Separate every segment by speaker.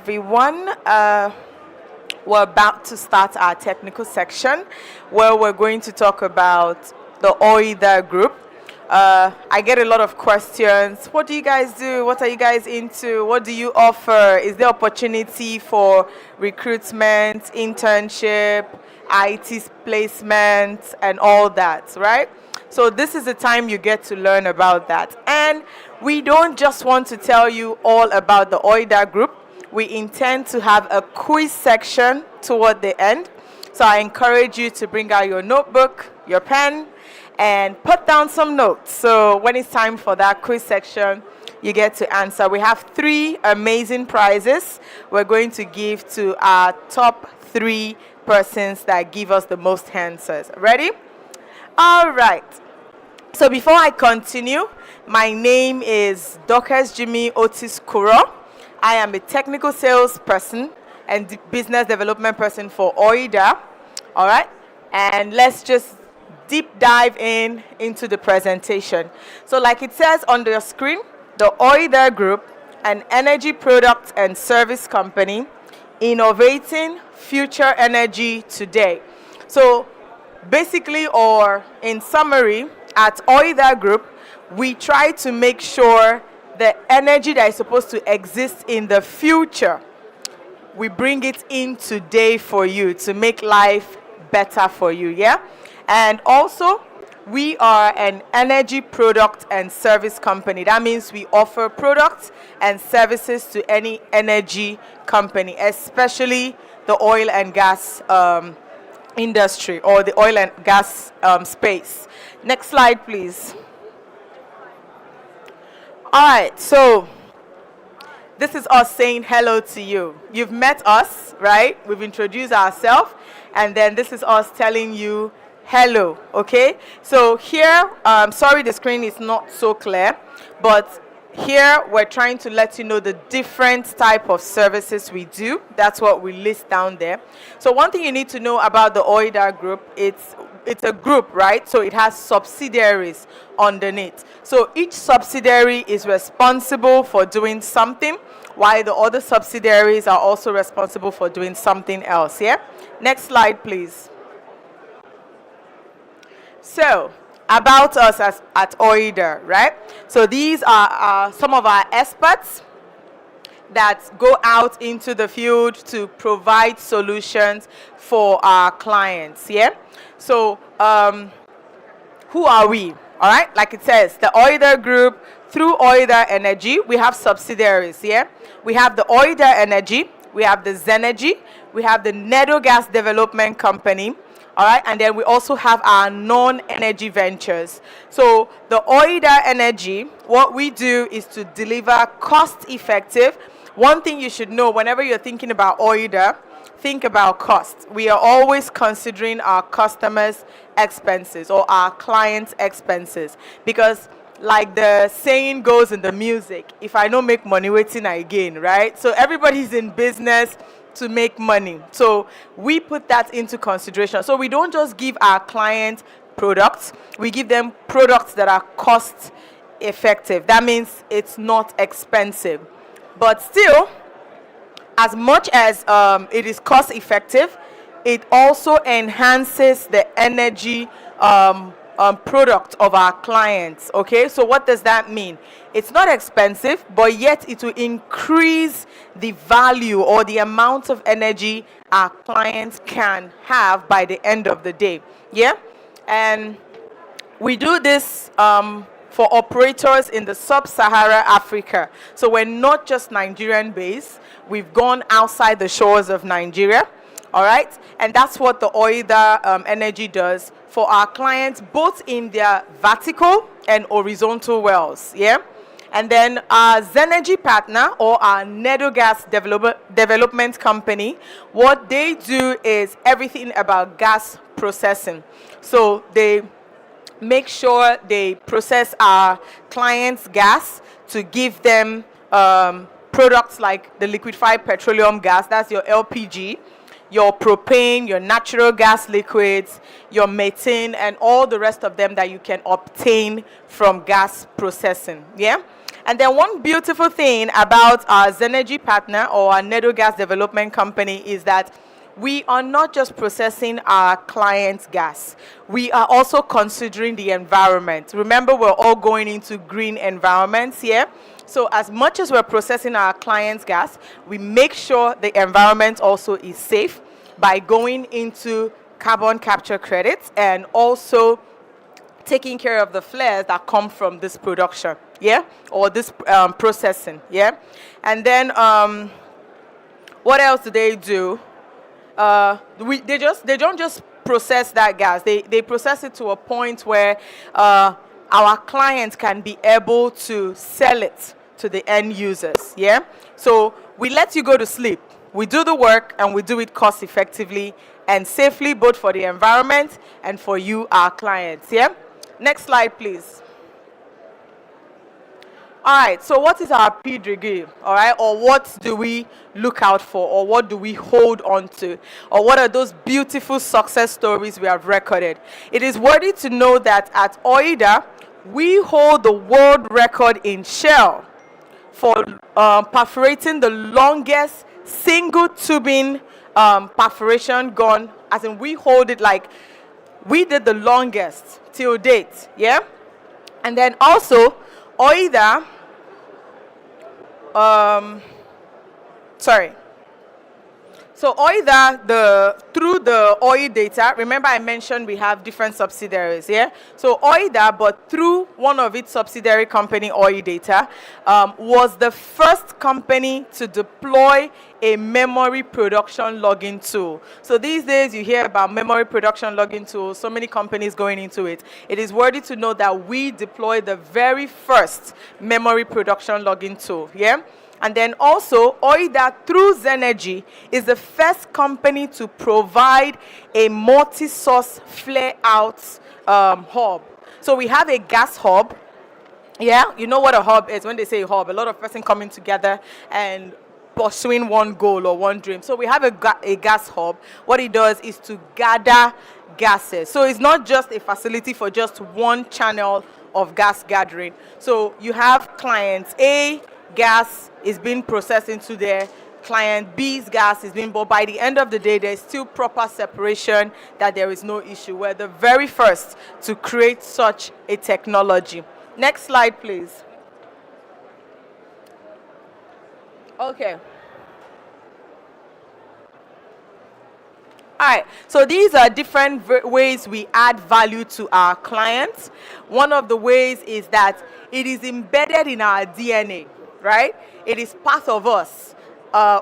Speaker 1: everyone. We're about to start our technical section where we're going to talk about the Oida group. I get a lot of questions. What do you guys do? What are you guys into? What do you offer? Is there opportunity for recruitment, internship, IT placement, and all that, right? So this is the time you get to learn about that. And we don't just want to tell you all about the Oida group. We intend to have a quiz section toward the end. So I encourage you to bring out your notebook, your pen, and put down some notes. So when it's time for that quiz section, you get to answer. We have 3 amazing prizes we're going to give to our top 3 persons that give us the most answers. Ready? All right. So before I continue, my name is Dorcas-Jimmy Otis Kuro. I am a technical sales person and business development person for Oida. All right? And let's just deep dive into the presentation. So like it says on the screen, the Oida Group, an energy product and service company, innovating future energy today. So basically, or in summary, at Oida Group, we try to make sure the energy that is supposed to exist in the future, we bring it in today for you to make life better for you, yeah? And also, we are an energy product and service company. That means we offer products and services to any energy company, especially the oil and gas industry or the oil and gas space. Next slide, please. All right, so this is us saying hello to you. You've met us, right? We've introduced ourselves, and then this is us telling you hello, okay? So here, sorry the screen is not so clear, but here we're trying to let you know the different type of services we do. That's what we list down there. So one thing you need to know about the Oida group, it's a group, right? So it has subsidiaries underneath. So each subsidiary is responsible for doing something, while the other subsidiaries are also responsible for doing something else, yeah? Next slide, please. So, about us at Oida, right? So these are some of our experts that go out into the field to provide solutions for our clients, yeah? So, who are we? All right, like it says, the Oida Group, through Oida Energy, we have subsidiaries, yeah? We have the Oida Energy, we have the Zenergy, we have the Nedo Gas Development Company, all right, and then we also have our non-energy ventures. So the Oida Energy, what we do is to deliver cost-effective. One thing you should know whenever you're thinking about Oida, think about cost. We are always considering our customers' expenses or our clients' expenses, because like the saying goes in the music, if I don't make money, waiting I gain, right? So everybody's in business to make money. So we put that into consideration. So we don't just give our clients products, we give them products that are cost effective. That means it's not expensive. But still, as much as it is cost effective, it also enhances the energy product of our clients, okay? So what does that mean? It's not expensive, but yet it will increase the value or the amount of energy our clients can have by the end of the day, yeah? And we do this for operators in the sub-Sahara Africa. So we're not just Nigerian based, we've gone outside the shores of Nigeria, all right? And that's what the Oida Energy does for our clients, both in their vertical and horizontal wells, yeah? And then our Zenergy partner, or our Nedo Gas Development Company, what they do is everything about gas processing. So they make sure they process our clients' gas to give them products like the liquefied petroleum gas, that's your LPG, your propane, your natural gas liquids, your methane, and all the rest of them that you can obtain from gas processing, yeah? And then one beautiful thing about our Zenergy partner or our Nedo Gas Development Company is that we are not just processing our client's gas. We are also considering the environment. Remember, we're all going into green environments here. So as much as we're processing our client's gas, we make sure the environment also is safe by going into carbon capture credits and also taking care of the flares that come from this production, yeah, or this processing, yeah. And then what else do they do? They don't just process that gas. They process it to a point where our clients can be able to sell it to the end users, yeah. So we let you go to sleep. We do the work and we do it cost effectively and safely, both for the environment and for you, our clients, yeah. Next slide, please. All right, so what is our PDRG, all right, or what do we look out for, or what do we hold on to, or what are those beautiful success stories we have recorded? It is worthy to know that at Oida, we hold the world record in Shell for perforating the longest single tubing perforation gun, as in we hold it like we did the longest till date, yeah? And then also, Oida, So Oida, through the Oida data, remember I mentioned we have different subsidiaries, yeah? So Oida, but through one of its subsidiary company, Oida data, was the first company to deploy a memory production logging tool. So these days you hear about memory production logging tools, so many companies going into it. It is worthy to know that we deployed the very first memory production logging tool, yeah? And then also, Oida, through Zenergy, is the first company to provide a multi-source flare-out hub. So we have a gas hub. Yeah, you know what a hub is. When they say hub, a lot of person coming together and pursuing one goal or one dream. So we have a gas hub. What it does is to gather gases. So it's not just a facility for just one channel of gas gathering. So you have clients A, gas is being processed into their client B's gas is being, but by the end of the day, there's still proper separation, that there is no issue. We're the very first to create such a technology. Next slide, please. Okay. All right, so these are different ways we add value to our clients. One of the ways is that it is embedded in our DNA. Right? It is part of us.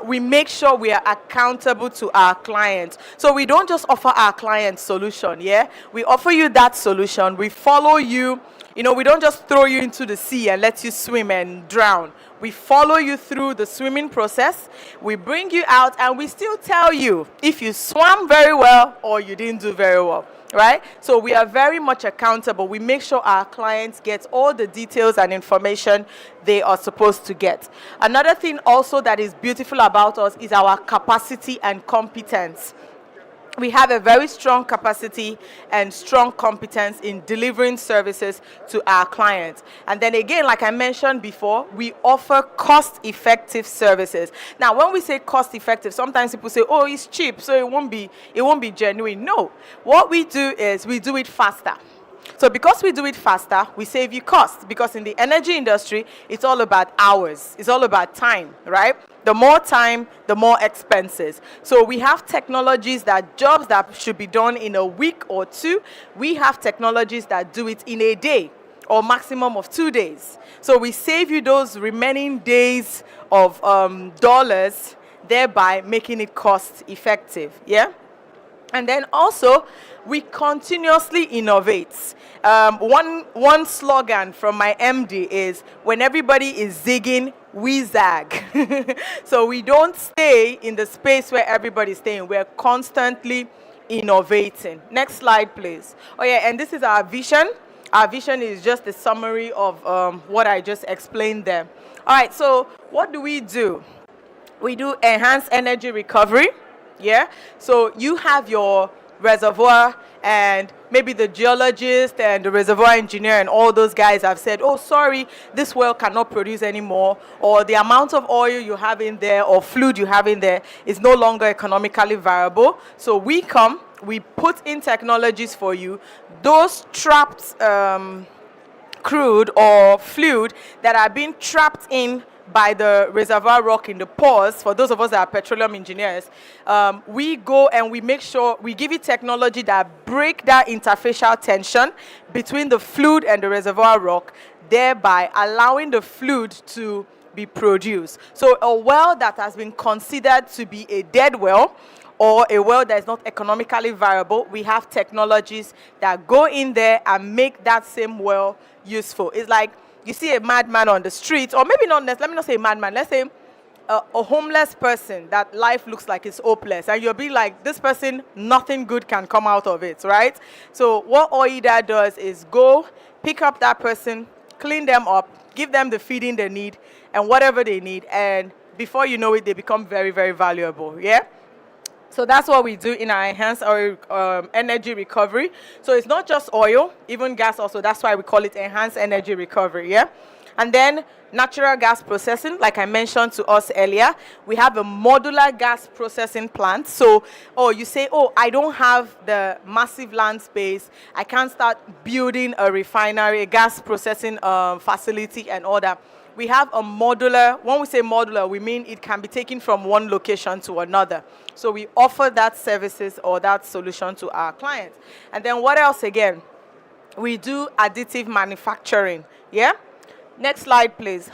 Speaker 1: We make sure we are accountable to our clients. So we don't just offer our clients solution, yeah? We offer you that solution. We follow you. You know, we don't just throw you into the sea and let you swim and drown. We follow you through the swimming process. We bring you out and we still tell you if you swam very well or you didn't do very well. Right? So we are very much accountable. We make sure our clients get all the details and information they are supposed to get. Another thing also that is beautiful about us is our capacity and competence. We have a very strong capacity and strong competence in delivering services to our clients. And then again, like I mentioned before, we offer cost-effective services. Now, when we say cost-effective, sometimes people say, oh, it's cheap, so it won't be genuine. No. What we do is we do it faster. So because we do it faster, we save you cost. Because in the energy industry, it's all about hours. It's all about time, right? The more time, the more expenses. So we have technologies that jobs that should be done in a week or two, we have technologies that do it in a day or maximum of 2 days. So we save you those remaining days of dollars, thereby making it cost effective, yeah? And then also, we continuously innovate. One slogan from my MD is, when everybody is zigging, we zag. So we don't stay in the space where everybody's staying. We're constantly innovating. Next slide, please. Oh yeah, and this is our vision. Our vision is just a summary of what I just explained there. All right, so what do? We do enhanced energy recovery. Yeah, so you have your reservoir and maybe the geologist and the reservoir engineer and all those guys have said, oh, sorry, this well cannot produce anymore, or the amount of oil you have in there or fluid you have in there is no longer economically viable. So we come, we put in technologies for you. Those trapped crude or fluid that are being trapped in by the reservoir rock in the pores, for those of us that are petroleum engineers, we go and we make sure we give you technology that break that interfacial tension between the fluid and the reservoir rock, thereby allowing the fluid to be produced. So a well that has been considered to be a dead well, or a well that is not economically viable, we have technologies that go in there and make that same well useful. It's like you see a madman on the street, or maybe not, let me not say madman, let's say a homeless person that life looks like it's hopeless, and you'll be like, this person, nothing good can come out of it, right? So what Oida does is go, pick up that person, clean them up, give them the feeding they need, and whatever they need, and before you know it, they become very, very valuable, yeah? So that's what we do in our enhanced oil energy recovery. So it's not just oil, even gas also. That's why we call it enhanced energy recovery, yeah? And then natural gas processing, like I mentioned to us earlier, we have a modular gas processing plant. So, you say, I don't have the massive land space. I can't start building a refinery, a gas processing facility and all that. We have a modular, when we say modular, we mean it can be taken from one location to another. So we offer that services or that solution to our clients. And then what else again? We do additive manufacturing, yeah? Next slide, please.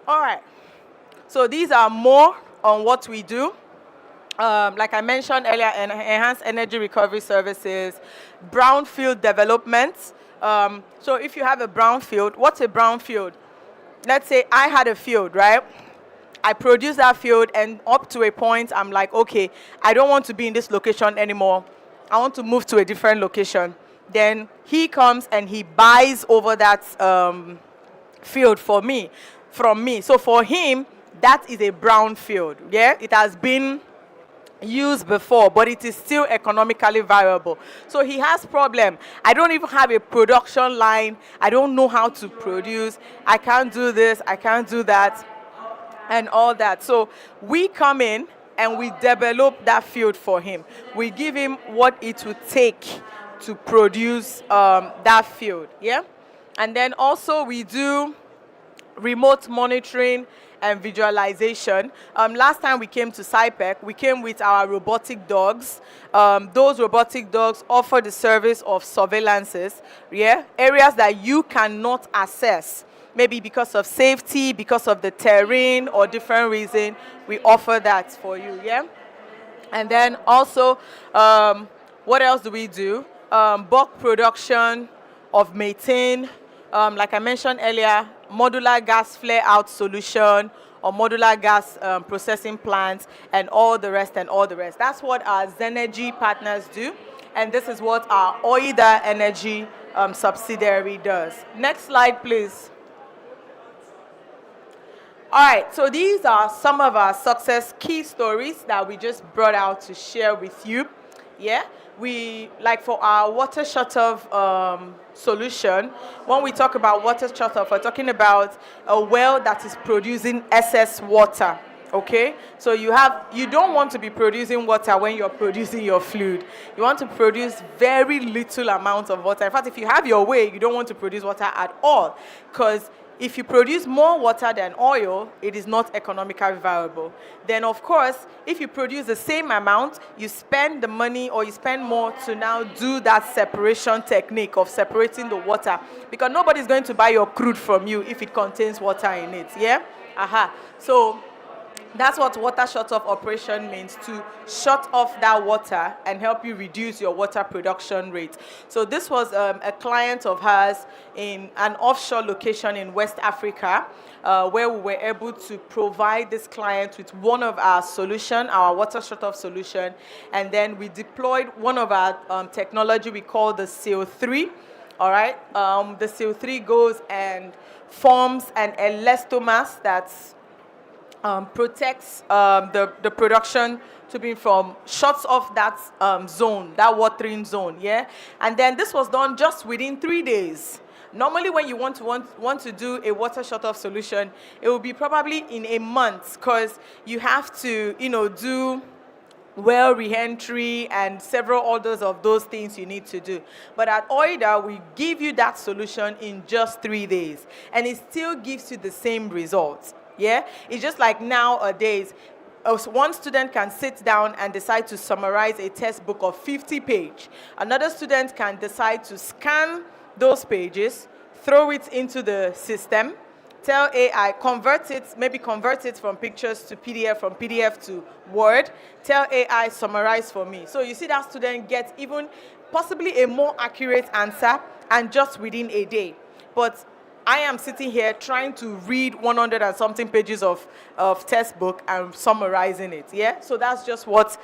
Speaker 1: All right. So these are more on what we do. Like I mentioned earlier, enhanced energy recovery services, brownfield development. So if you have a brownfield, what's a brownfield? Let's say I had a field, right? I produce that field, and up to a point, I'm like, okay, I don't want to be in this location anymore. I want to move to a different location. Then he comes and he buys over that field from me. So for him, that is a brownfield, yeah? It has been used before, but it is still economically viable. So he has problem. I don't even have a production line. I don't know how to produce. I can't do this. I can't do that, and all that. So we come in and we develop that field for him. We give him what it would take to produce that field, yeah? And then also we do remote monitoring and visualization. Last time we came to SAIPEC, we came with our robotic dogs. Those robotic dogs offer the service of surveillances, yeah? Areas that you cannot access, maybe because of safety, because of the terrain, or different reason, we offer that for you, yeah? And then also, what else do we do? Bulk production of methane, like I mentioned earlier, modular gas flare-out solution, or modular gas processing plants, and all the rest. That's what our Zenergy partners do, and this is what our Oida Energy subsidiary does. Next slide, please. All right, so these are some of our success key stories that we just brought out to share with you. Yeah, we, like for our water shutoff solution, when we talk about water shutoff, we're talking about a well that is producing excess water, okay? So you don't want to be producing water when you're producing your fluid. You want to produce very little amount of water. In fact, if you have your way, you don't want to produce water at all, because if you produce more water than oil, it is not economically viable. Then, of course, if you produce the same amount, you spend the money or you spend more to now do that separation technique of separating the water, because nobody's going to buy your crude from you if it contains water in it, yeah? So that's what water shut-off operation means, to shut off that water and help you reduce your water production rate. So this was a client of hers in an offshore location in West Africa, where we were able to provide this client with one of our solution, our water shut-off solution, and then we deployed one of our technology we call the CO3. All right, the CO3 goes and forms an elastomass that's protects the production to be from shuts off that zone, that watering zone, yeah? And then this was done just within 3 days. Normally, when you want to do a water shut-off solution, it will be probably in a month, because you have to, do well re-entry and several orders of those things you need to do. But at Oida, we give you that solution in just 3 days, and it still gives you the same results. Yeah, it's just like nowadays, one student can sit down and decide to summarize a textbook of 50 pages. Another student can decide to scan those pages, throw it into the system, tell AI, convert it from pictures to PDF, from PDF to Word, tell AI, summarize for me. So you see that student gets even possibly a more accurate answer, and just within a day. But I am sitting here trying to read 100 and something pages of textbook and summarizing it, yeah? So that's just what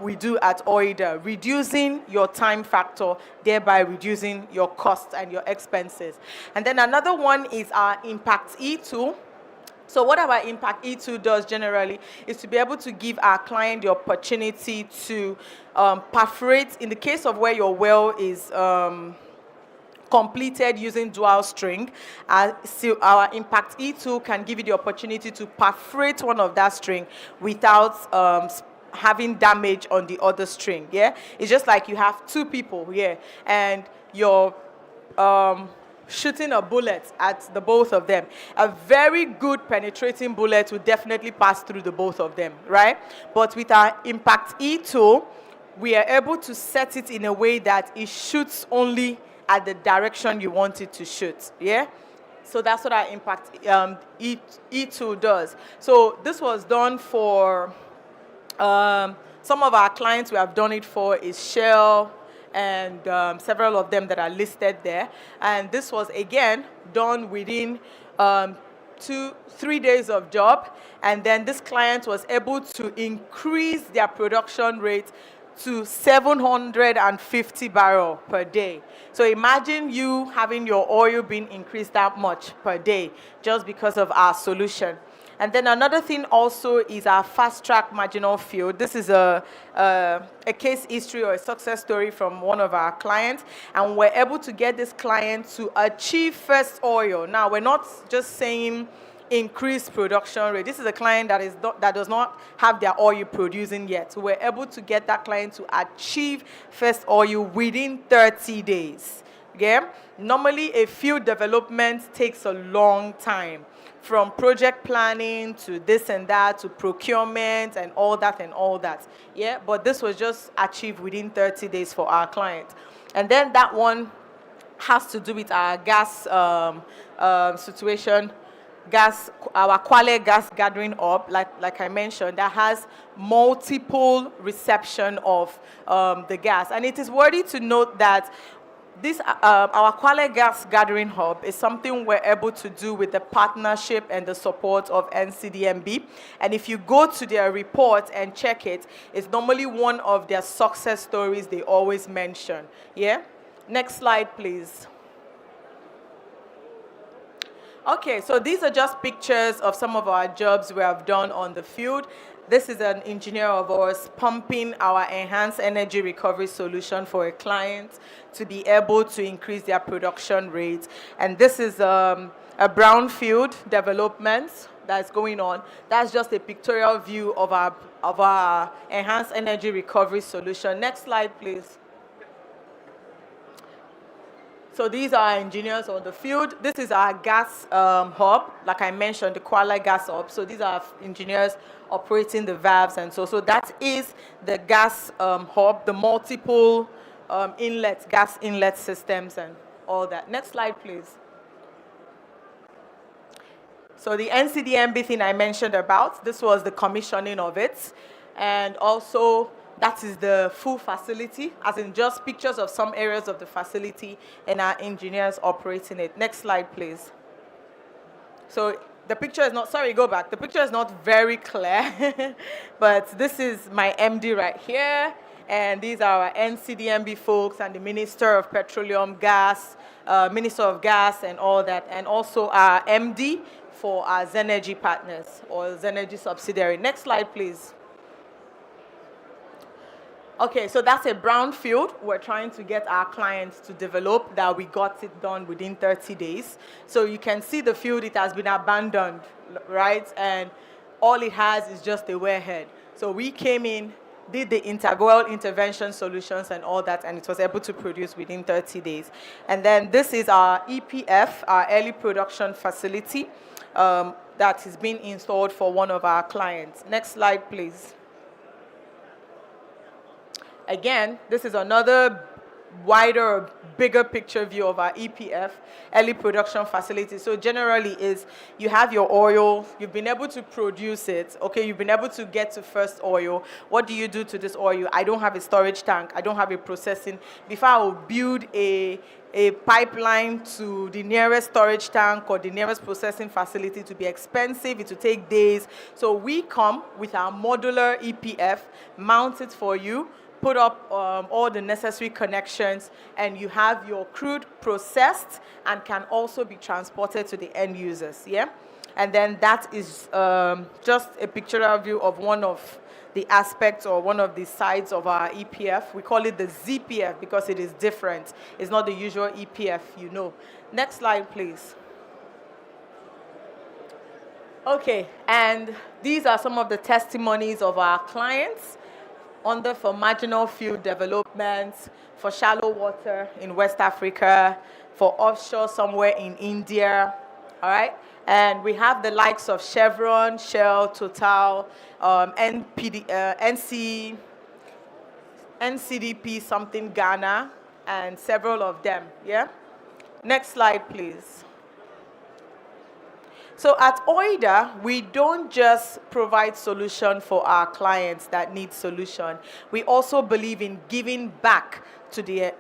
Speaker 1: we do at Oida, reducing your time factor, thereby reducing your costs and your expenses. And then another one is our Impact E tool. So what our Impact E tool does generally is to be able to give our client the opportunity to perforate, in the case of where your well is completed using dual string, so our Impact E tool can give you the opportunity to perforate one of that string without having damage on the other string. Yeah, it's just like you have two people here, and you're shooting a bullet at the both of them. A very good penetrating bullet will definitely pass through the both of them, right? But with our Impact E tool, we are able to set it in a way that it shoots only at the direction you want it to shoot, yeah? So that's what our Impact E tool does. So this was done for some of our clients. We have done it for is Shell and several of them that are listed there. And this was, again, done within 2-3 days of job. And then this client was able to increase their production rate to 750 barrels per day. So imagine you having your oil being increased that much per day just because of our solution. And then another thing also is our fast-track marginal field. This is a case history or a success story from one of our clients, and we're able to get this client to achieve first oil. Now, we're not just saying increased production rate. This is a client that does not have their oil producing yet. So we're able to get that client to achieve first oil within 30 days. Yeah? Normally, a field development takes a long time, from project planning to this and that to procurement and all that. Yeah, but this was just achieved within 30 days for our client. And then that one has to do with our gas situation. Our Quale gas gathering hub, like I mentioned, that has multiple reception of the gas. And it is worthy to note that this our Quale gas gathering hub is something we're able to do with the partnership and the support of NCDMB. And if you go to their report and check it, it's normally one of their success stories they always mention. Yeah? Next slide, please. Okay, so these are just pictures of some of our jobs we have done on the field. This is an engineer of ours pumping our enhanced energy recovery solution for a client to be able to increase their production rate. And this is a brownfield development that's going on. That's just a pictorial view of our enhanced energy recovery solution. Next slide, please. So these are our engineers on the field. This is our gas hub, like I mentioned, the Kuala gas hub. So these are engineers operating the valves, and so that is the gas hub, the multiple gas inlet systems and all that. Next slide, please. So the NCDMB thing I mentioned about, this was the commissioning of it, and also that is the full facility, as in just pictures of some areas of the facility and our engineers operating it. Next slide, please. So the picture is not, sorry, go back. The picture is not very clear, but this is my MD right here, and these are our NCDMB folks and the Minister of Petroleum Gas, Minister of Gas and all that, and also our MD for our Zenergy partners or Zenergy subsidiary. Next slide, please. Okay, so that's a brownfield. We're trying to get our clients to develop that. We got it done within 30 days. So you can see the field, it has been abandoned, right? And all it has is just a wellhead. So we came in, did the integral intervention solutions and all that, and it was able to produce within 30 days. And then this is our EPF, our early production facility, that is being installed for one of our clients. Next slide, please. Again, this is another wider, bigger picture view of our EPF, early production facility. So generally is you have your oil, you've been able to produce it, okay, you've been able to get to first oil. What do you do to this oil? I don't have a storage tank, I don't have a processing. Before I will build a pipeline to the nearest storage tank or the nearest processing facility to be expensive, it will take days. So we come with our modular EPF, mount it for you, put up all the necessary connections, and you have your crude processed and can also be transported to the end users, yeah? And then that is just a pictorial view of one of the aspects or one of the sides of our EPF. We call it the ZPF because it is different. It's not the usual EPF, you know. Next slide, please. Okay, and these are some of the testimonies of our clients for marginal field development, for shallow water in West Africa, for offshore somewhere in India, all right? And we have the likes of Chevron, Shell, Total, NCDP, something Ghana, and several of them, yeah? Next slide, please. So at Oida, we don't just provide solution for our clients that need solution. We also believe in giving back to the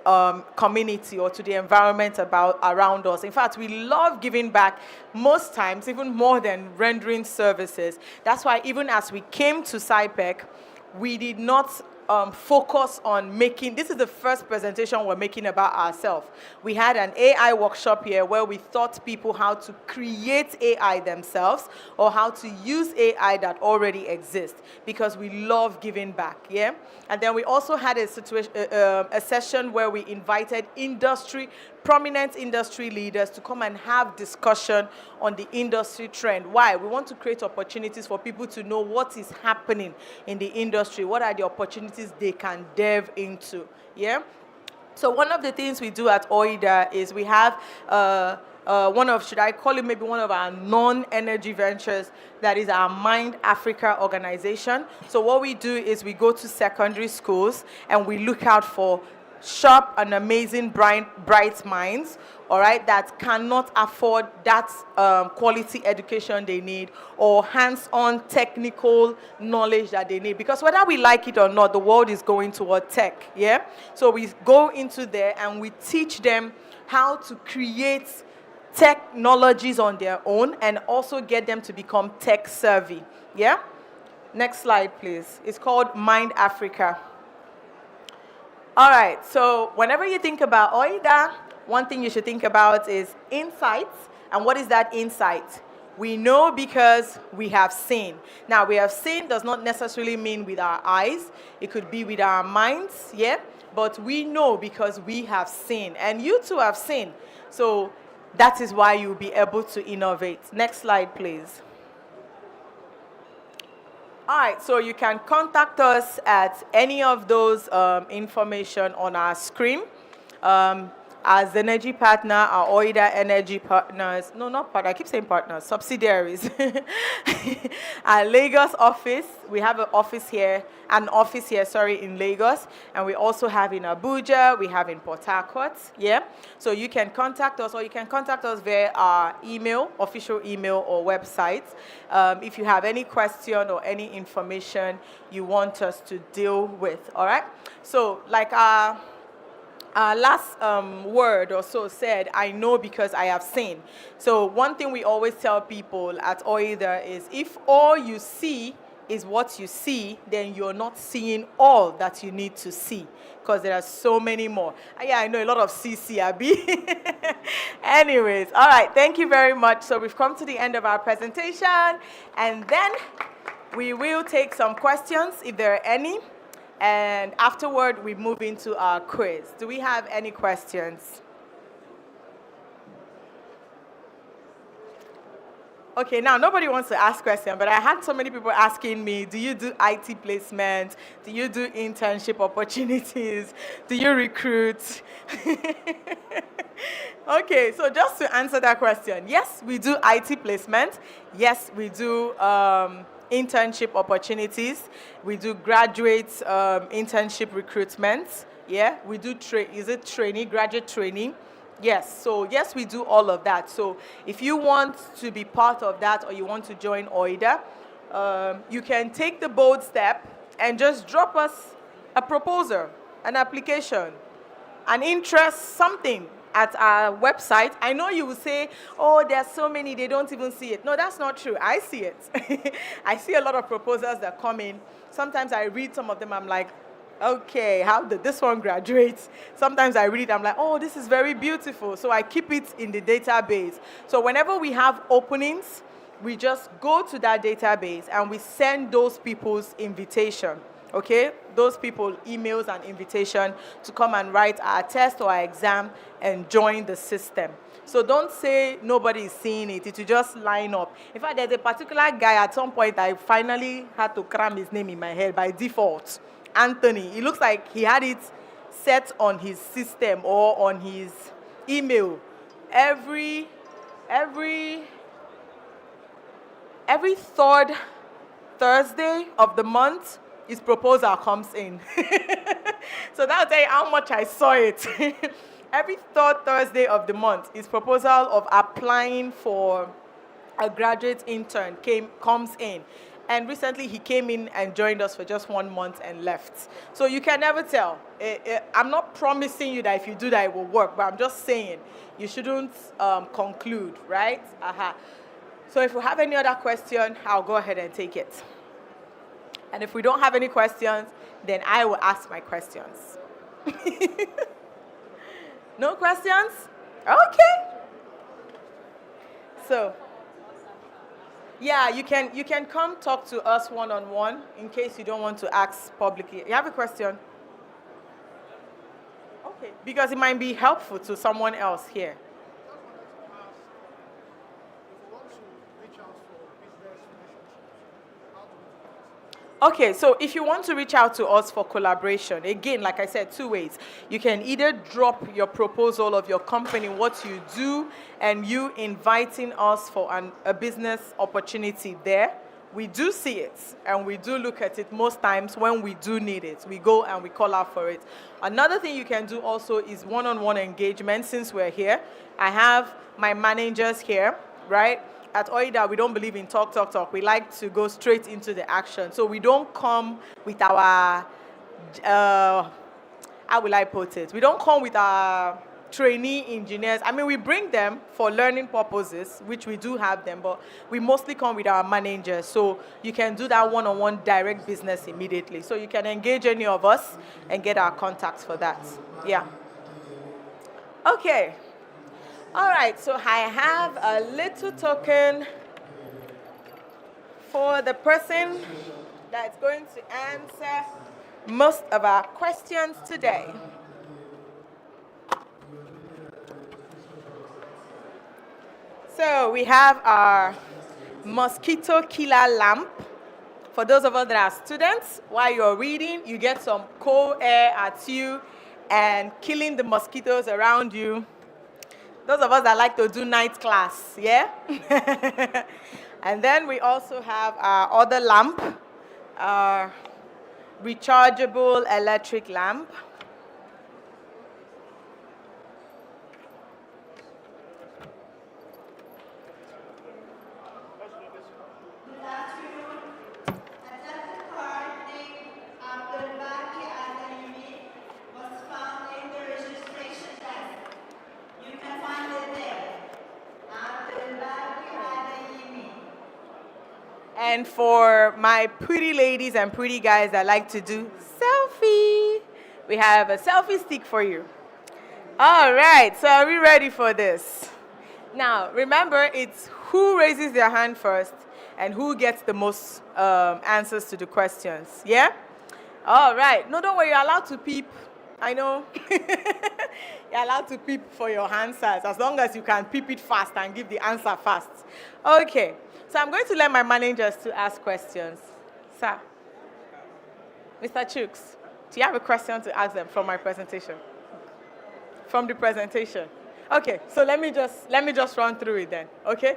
Speaker 1: community or to the environment around us. In fact, we love giving back most times, even more than rendering services. That's why even as we came to SAIPEC, we did not focus on making, this is the first presentation we're making about ourselves. We had an AI workshop here where we taught people how to create AI themselves or how to use AI that already exists because we love giving back, yeah? And then we also had a session where we invited prominent industry leaders to come and have discussion on the industry trend. Why? We want to create opportunities for people to know what is happening in the industry, what are the opportunities they can delve into, yeah? So one of the things we do at Oida is we have should I call it maybe one of our non-energy ventures, that is our Mind Africa organization. So what we do is we go to secondary schools and we look out for sharp and amazing bright minds, all right, that cannot afford that quality education they need or hands-on technical knowledge that they need. Because whether we like it or not, the world is going toward tech, yeah? So we go into there and we teach them how to create technologies on their own and also get them to become tech savvy, yeah? Next slide, please. It's called Mind Africa. All right, so whenever you think about Oida, one thing you should think about is insights. And what is that insight? We know because we have seen. Now, we have seen does not necessarily mean with our eyes. It could be with our minds, yeah? But we know because we have seen. And you too have seen. So that is why you'll be able to innovate. Next slide, please. All right, so you can contact us at any of those information on our screen. As energy partner, our Oida energy partners, no, not partner, I keep saying partners, subsidiaries. Our Lagos office, we have an office here in Lagos, and we also have in Abuja, we have in Port Harcourt, yeah? So you can contact us, or you can contact us via our email, official email or website, if you have any question or any information you want us to deal with, all right? So like our last word or so said, I know because I have seen. So one thing we always tell people at Oida is if all you see is what you see, then you're not seeing all that you need to see, because there are so many more. Yeah, I know a lot of CC, Abby. Anyways, all right, thank you very much. So we've come to the end of our presentation, and then we will take some questions if there are any, and afterward we move into our quiz. Do we have any questions? Okay, now nobody wants to ask questions, but I had so many people asking me, do you do IT placement? Do you do internship opportunities? Do you recruit? Okay, so just to answer that question, yes, we do IT placement. Yes, we do internship opportunities. We do graduate internship recruitment. Yeah, we do training, graduate training. Yes, so yes, we do all of that. So if you want to be part of that or you want to join Oida, you can take the bold step and just drop us a proposal, an application, an interest, something at our website. I know you will say, oh, there's so many, they don't even see it. No, that's not true. I see it. I see a lot of proposals that come in. Sometimes I read some of them, I'm like, okay, how did this one graduate? Sometimes I read it, I'm like, oh, this is very beautiful. So I keep it in the database. So whenever we have openings, we just go to that database and we send those people's invitation. Okay? Those people emails and invitation to come and write our test or our exam and join the system. So don't say nobody is seeing it. It will just line up. In fact, there's a particular guy at some point I finally had to cram his name in my head by default. Anthony. It looks like he had it set on his system or on his email. Every third Thursday of the month, his proposal comes in. So that'll tell you how much I saw it. Every third Thursday of the month, his proposal of applying for a graduate intern comes in. And recently he came in and joined us for just 1 month and left. So you can never tell. I'm not promising you that if you do that it will work, but I'm just saying you shouldn't conclude, right? So if we have any other question, I'll go ahead and take it. And if we don't have any questions, then I will ask my questions. No questions? Okay. So, yeah, you can come talk to us one-on-one in case you don't want to ask publicly. You have a question? Okay, because it might be helpful to someone else here. Okay, so if you want to reach out to us for collaboration, again, like I said, 2 ways. You can either drop your proposal of your company, what you do, and you inviting us for a business opportunity there. We do see it, and we do look at it most times when we do need it. We go and we call out for it. Another thing you can do also is one-on-one engagement. Since we're here, I have my managers here, right? At Oida, we don't believe in talk. We like to go straight into the action. So we don't come with our, how will I put it? We don't come with our trainee engineers. I mean, we bring them for learning purposes, which we do have them, but we mostly come with our managers. So you can do that one-on-one direct business immediately. So you can engage any of us and get our contacts for that. Yeah. Okay. All right, so I have a little token for the person that's going to answer most of our questions today. So we have our mosquito killer lamp. For those of us that are students, while you're reading, you get some cold air at you and killing the mosquitoes around you. Those of us that like to do night class, yeah? And then we also have our other lamp, our rechargeable electric lamp. And for my pretty ladies and pretty guys that like to do selfie, we have a selfie stick for you. All right, so are we ready for this? Now, remember, it's who raises their hand first and who gets the most answers to the questions, yeah? All right. No, don't worry, you're allowed to peep. I know. You're allowed to peep for your answers as long as you can peep it fast and give the answer fast. Okay, so I'm going to let my managers to ask questions. Sir, Mr. Chooks, do you have a question to ask them from my presentation? From the presentation. Okay, so let me just run through it then. Okay.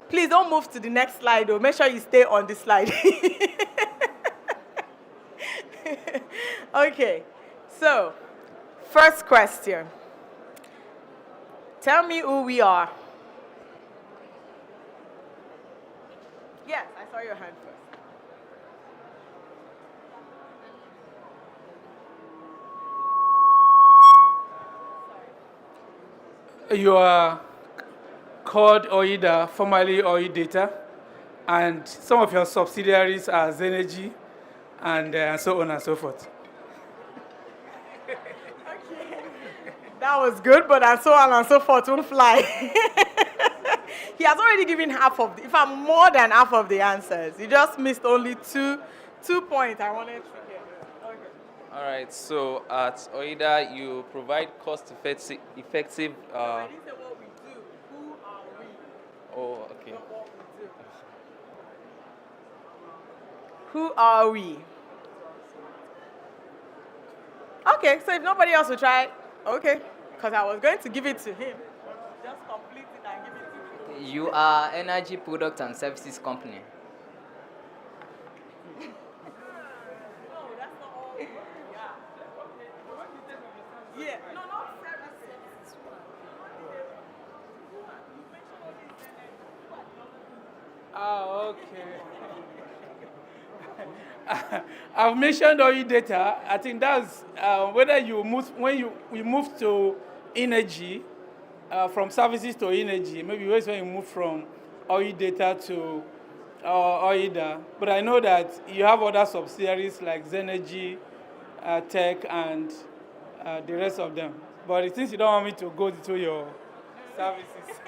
Speaker 1: Please don't move to the next slide, though. Make sure you stay on this slide. Okay. So, first question. Tell me who we are. Yes, I saw your hand first.
Speaker 2: You are called Oida, formerly Oidata, and some of your subsidiaries are Zenergy and so on and so forth.
Speaker 1: Okay. That was good, but and so on and so forth won't fly. He has already given half of, if I'm more than half of the answers. You just missed only two points I wanted to get. Okay.
Speaker 3: All right, so at Oida, you provide cost-effective.
Speaker 1: I didn't say what we do. Who are we?
Speaker 3: Oh, okay.
Speaker 1: Not what we do. Who are we? Okay, so if nobody else will try, okay, because I was going to give it to him. Just complete it and give it to me.
Speaker 4: You are energy product and services company.
Speaker 1: No, that's not all we do. Yeah. Yeah, no, not services.
Speaker 2: Oh, okay. I've mentioned oil data. I think that's whether you move we move to energy from services to energy. Maybe when you move from oil data to Oida. But I know that you have other subsidiaries like Zenergy, Tech, and the rest of them. But since you don't want me to go into your services.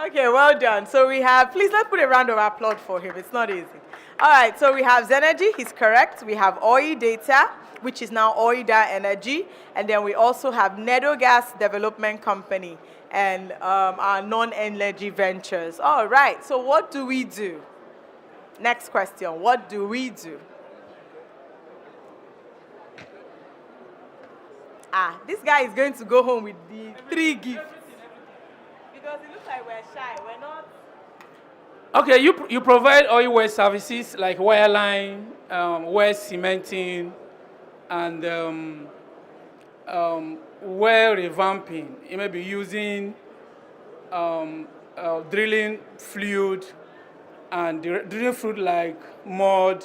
Speaker 1: Okay, well done. So we have, please let's put a round of applause for him. It's not easy. All right, so we have Zenergy, he's correct. We have Oidata, which is now Oida Energy. And then we also have Nedogas Development Company and our non-energy ventures. All right, so what do we do? Next question, what do we do? This guy is going to go home with the 3 gifts. Because it looks like we're shy. We're not.
Speaker 2: Okay, you provide oil well services like wireline, well cementing, and well revamping. You may be using drilling fluid and drilling fluid like mud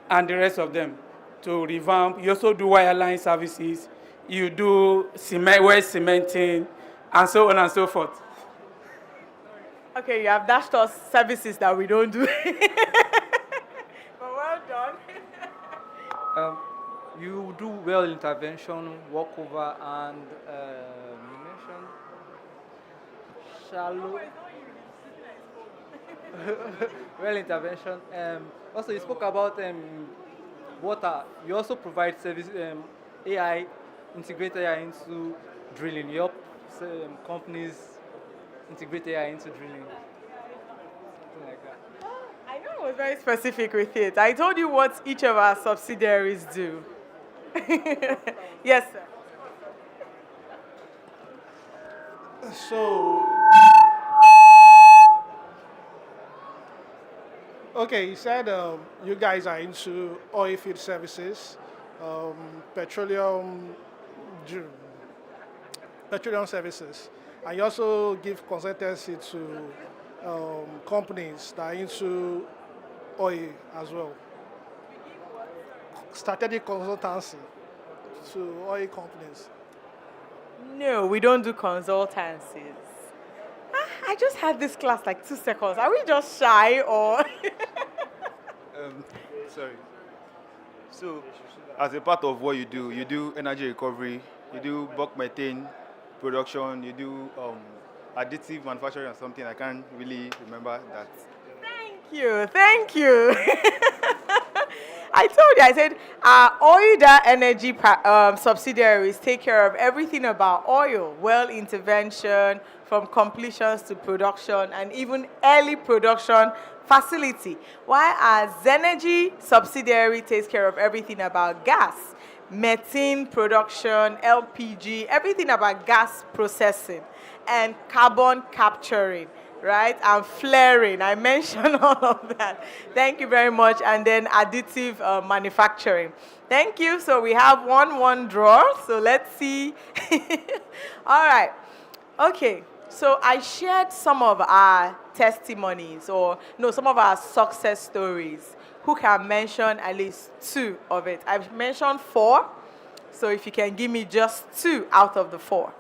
Speaker 2: and the rest of them to revamp. You also do wireline services. You do well cementing, and so on and so forth.
Speaker 1: Okay, you have dashed us services that we don't do. But well done.
Speaker 5: You do well intervention, walkover, and you mentioned shallow. Well intervention. Also, you spoke about water. You also provide service AI, integrate AI into drilling. You help companies integrate AI into drilling. Something like that.
Speaker 1: I know I was very specific with it. I told you what each of our subsidiaries do. Yes, sir.
Speaker 6: So, okay, you said you guys are into oil field services, petroleum, petroleum services, and you also give consultancy to companies that are into oil as well. Strategic consultancy to oil companies.
Speaker 1: No, we don't do consultancies. I just had this class like 2 seconds. Are we just shy or?
Speaker 7: Sorry. So, as a part of what you do energy recovery, you do bulk methane production, you do additive manufacturing or something. I can't really remember that.
Speaker 1: Thank you. I told you, I said, our Oida energy subsidiaries take care of everything about oil, well intervention, from completions to production, and even early production facility. While our Zenergy subsidiary takes care of everything about gas, methane production, LPG, everything about gas processing, and carbon capturing, right? And flaring. I mentioned all of that. Thank you very much. And then additive manufacturing. Thank you. So we have one draw. So let's see. All right. Okay. So I shared some of our testimonies, or no, some of our success stories. Who can mention at least 2 of it? I've mentioned 4. So if you can give me just 2 out of the 4.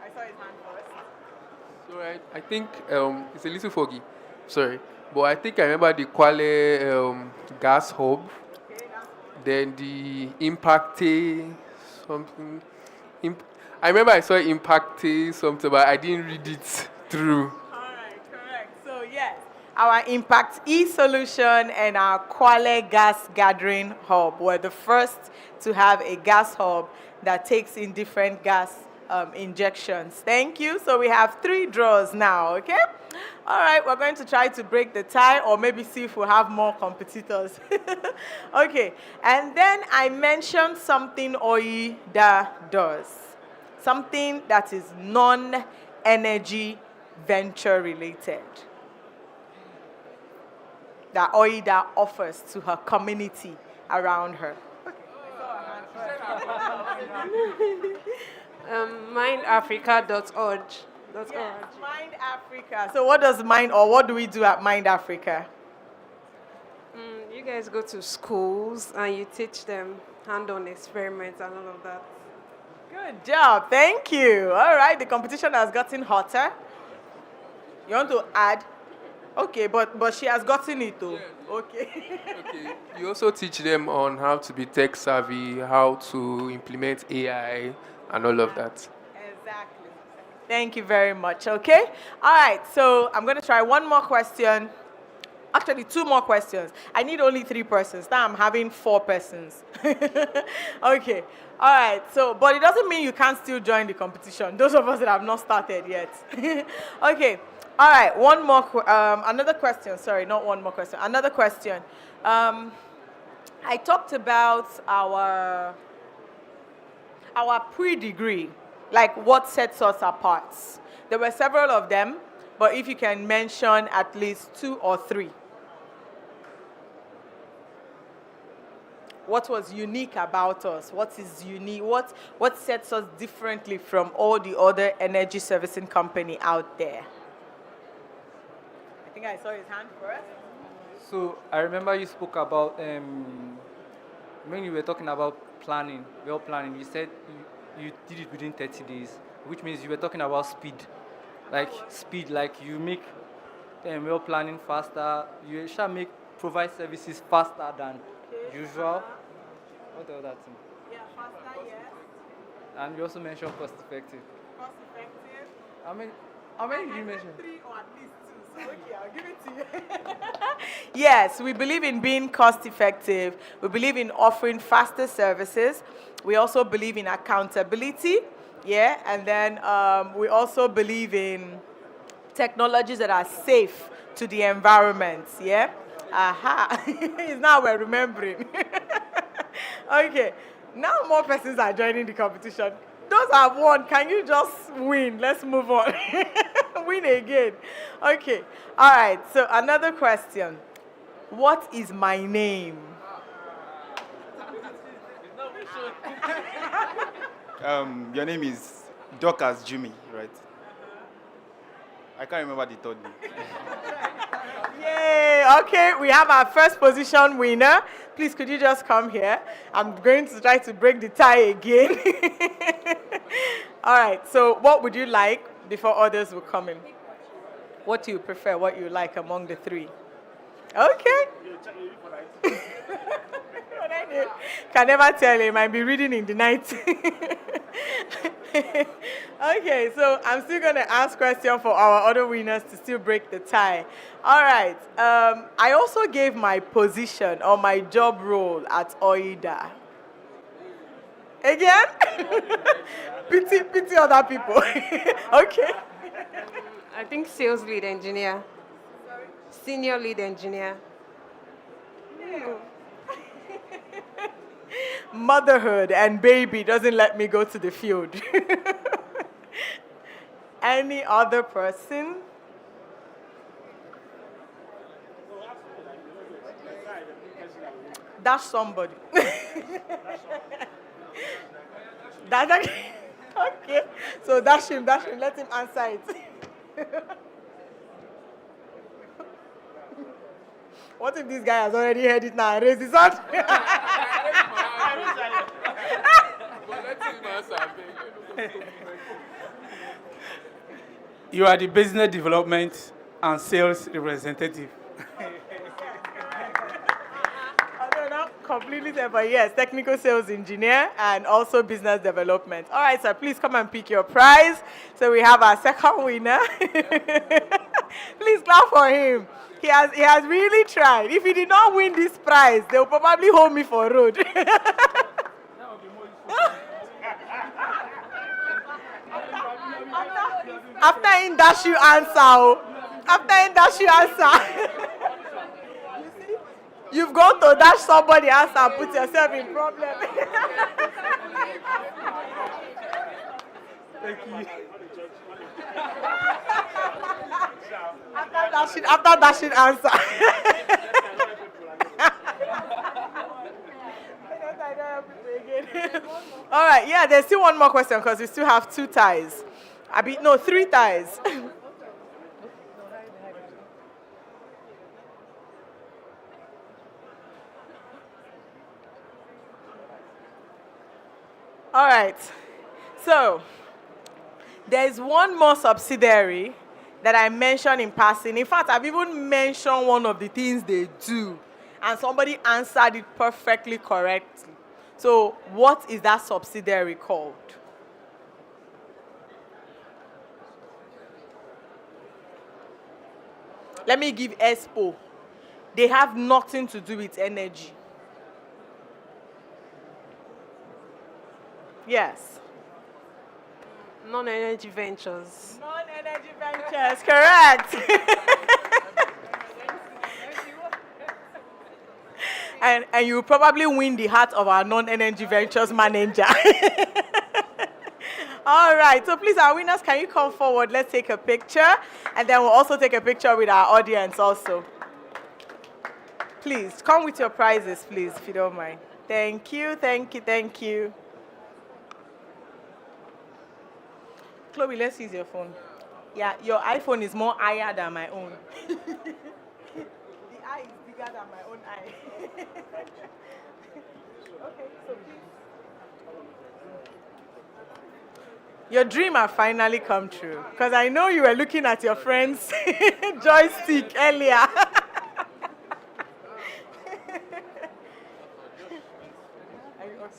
Speaker 1: I saw his hand first.
Speaker 8: So I think it's a little foggy, sorry, but I think I remember the Kwale gas hub, then the Impacte something. I remember I saw Impacte something, but I didn't read it through.
Speaker 1: All right, correct. So yes, our Impact E solution and our Kwale gas gathering hub were the first to have a gas hub that takes in different gas injections. Thank you. So we have 3 draws now, okay? All right, we're going to try to break the tie or maybe see if we have more competitors. Okay, and then I mentioned something Oida does. Something that is non-energy venture related. That Oida offers to her community around her.
Speaker 9: mindafrica.org.
Speaker 1: Yes, Mind Africa. So what does Mind, or what do we do at Mind Africa?
Speaker 9: You guys go to schools and you teach them hand-on experiments and all of that.
Speaker 1: Good job. Thank you. All right, the competition has gotten hotter. You want to add? Okay, but she has gotten it too. Okay.
Speaker 8: Okay. You also teach them on how to be tech savvy, how to implement AI, and all of that.
Speaker 1: Exactly. Thank you very much. Okay. All right. So I'm going to try one more question. Actually, 2 more questions. I need only 3 persons. Now I'm having 4 persons. Okay. All right. So, but it doesn't mean you can't still join the competition. Those of us that have not started yet. Okay. All right. One more. Another question. Sorry, not one more question. Another question. I talked about our pre-degree, like what sets us apart. There were several of them, but if you can mention at least 2 or 3. What was unique about us? What is unique? What sets us differently from all the other energy servicing company out there? I think I saw his hand first.
Speaker 5: So I remember you spoke about when you were talking about planning, well planning. You said you did it within 30 days, which means you were talking about speed, like you make well planning faster. You shall provide services faster than usual. What the other thing?
Speaker 1: Yeah, faster, yes.
Speaker 5: And you also mentioned cost effective.
Speaker 1: Cost effective.
Speaker 5: How many did you mention?
Speaker 1: 3 or at least 2. So okay, I'll give it to you. Yes, we believe in being cost effective. We believe in offering faster services. We also believe in accountability. Yeah, and then we also believe in technologies that are safe to the environment. Yeah. Aha. It's now we're remembering. Okay. Now more persons are joining the competition. Those have won. Can you just win? Let's move on. Win again. Okay. All right. So another question. What is my name?
Speaker 7: Your name is Dorcas-Jimmy, right? I can't remember the third name.
Speaker 1: Yay! Okay, we have our first position winner. Please, could you just come here? I'm going to try to break the tie again. All right, so what would you like before others will come in? what you prefer, what you like among the three. Okay. What I do. Can never tell, he might be reading in the night. Okay, so I'm still going to ask questions for our other winners to still break the tie. All right. I also gave my position or my job role at Oida. Again? Pity other people. Okay.
Speaker 9: I think sales lead engineer. Senior lead engineer.
Speaker 1: Motherhood and baby doesn't let me go to the field. Any other person? Dash somebody. That's okay. Okay. So dash him, let him answer it. What if this guy has already heard it now and raised his hand?
Speaker 2: You are the business development and sales representative.
Speaker 1: I don't know, completely there, but yes, technical sales engineer and also business development. All right, sir, please come and pick your prize. So we have our second winner. Please clap for him. He has really tried. If he did not win this prize, they will probably hold me for road. After in dash you answer. After in dash you answer. You see? You've gone to dash somebody answer and put yourself in problem.
Speaker 2: Thank you.
Speaker 1: After dashing answer. All right, yeah, there's still one more question because we still have 2 ties. No, 3 ties. All right, so there's one more subsidiary that I mentioned in passing. In fact, I've even mentioned one of the things they do, and somebody answered it perfectly correctly. So what is that subsidiary called? Let me give Expo. They have nothing to do with energy. Yes.
Speaker 9: Non-energy ventures.
Speaker 1: Non-energy ventures, correct. and you probably win the heart of our non-energy ventures manager. All right, so please, our winners, can you come forward? Let's take a picture, and then we'll also take a picture with our audience also. Please, come with your prizes, please, if you don't mind. Thank you, thank you, thank you. Chloe, let's use your phone. Yeah, your iPhone is more higher than my own. The eye is bigger than my own eye. Okay, so please. Your dream has finally come true. Because I know you were looking at your friend's joystick earlier.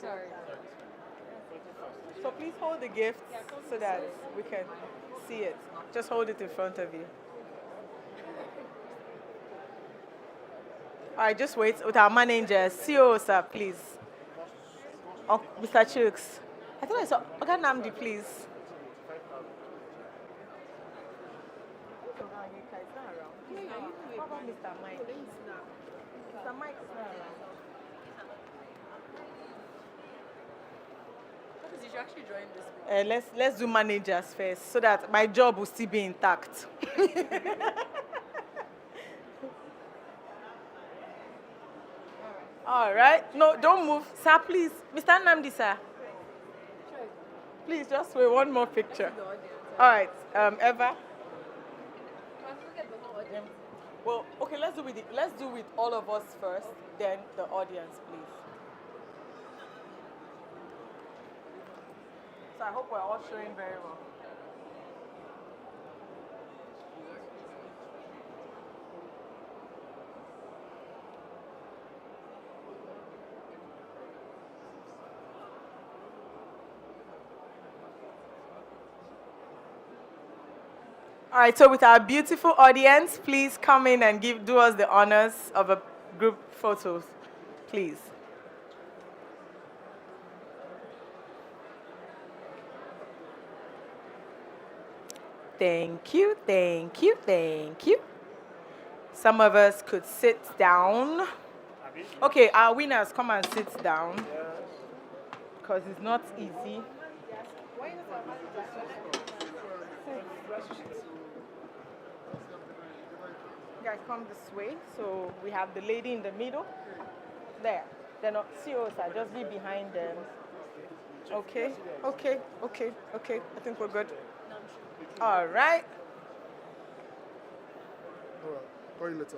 Speaker 1: Sorry. So please hold the gift so that we can see it. Just hold it in front of you. All right, just wait with our manager. CEO, sir, please. Oh, Mr. Chooks. I thought I saw Oga Namdi, please. Mr. Mike. Mr. Mike is not around.
Speaker 10: You should actually join this.
Speaker 1: Let's do managers first so that my job will still be intact. All right. No, don't move. Sir, please. Mr. Namdi, sir. Please, just wait one more picture. All right. Eva? Well, okay, let's do with all of us first, then the audience, please. So I hope we're all showing very well. All right, so with our beautiful audience, please come in and do us the honors of a group photos, please. Thank you, thank you, thank you. Some of us could sit down. Okay, our winners, come and sit down. Because it's not easy. You guys come this way. So we have the lady in the middle. There. They're not CEOs, just be behind them. Okay, okay, okay, okay. I think we're good. All right.
Speaker 6: All right. Call you later.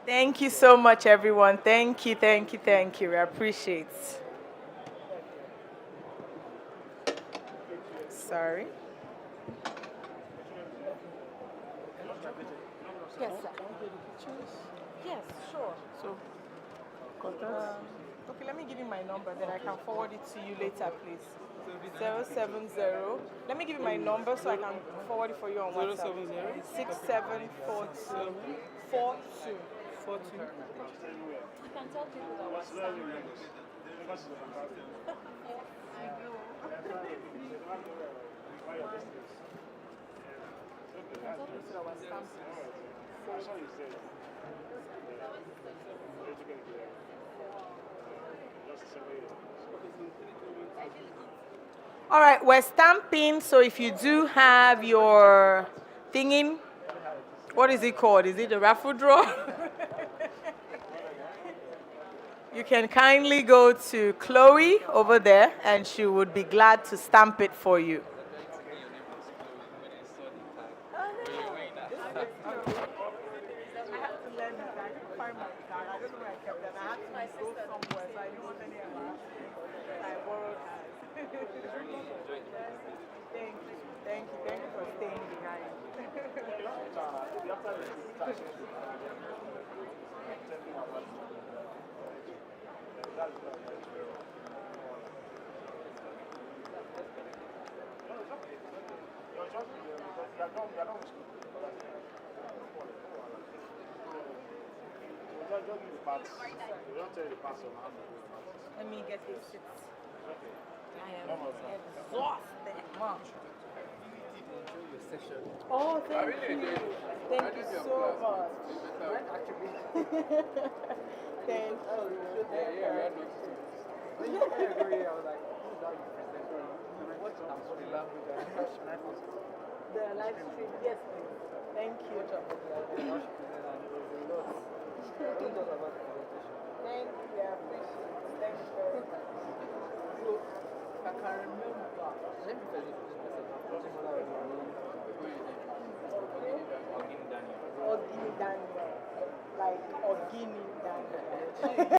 Speaker 1: Thank you so much, everyone. Thank you, thank you, thank you. We appreciate it. Sorry. Yes, sir. Yes, sure. So, okay, let me give you my number, then I can forward it to you later, please. 070. Let me give you my number so I can forward it for you on WhatsApp. 6742 42.
Speaker 10: I can tell people that was
Speaker 1: All right, we're stamping, so if you do have your thingy, what is it called? Is it a raffle draw? You can kindly go to Chloe over there, and she would be glad to stamp it for you. Thank you for staying behind. Let me get this shit. I am exhausted. Mom. Oh, thank you. Thank you so much. Thank the live stream, yes, please. Thank you. Thank you, I appreciate it. Thank you very much. I can remember. Ogini Daniel. Like Ogini Daniel.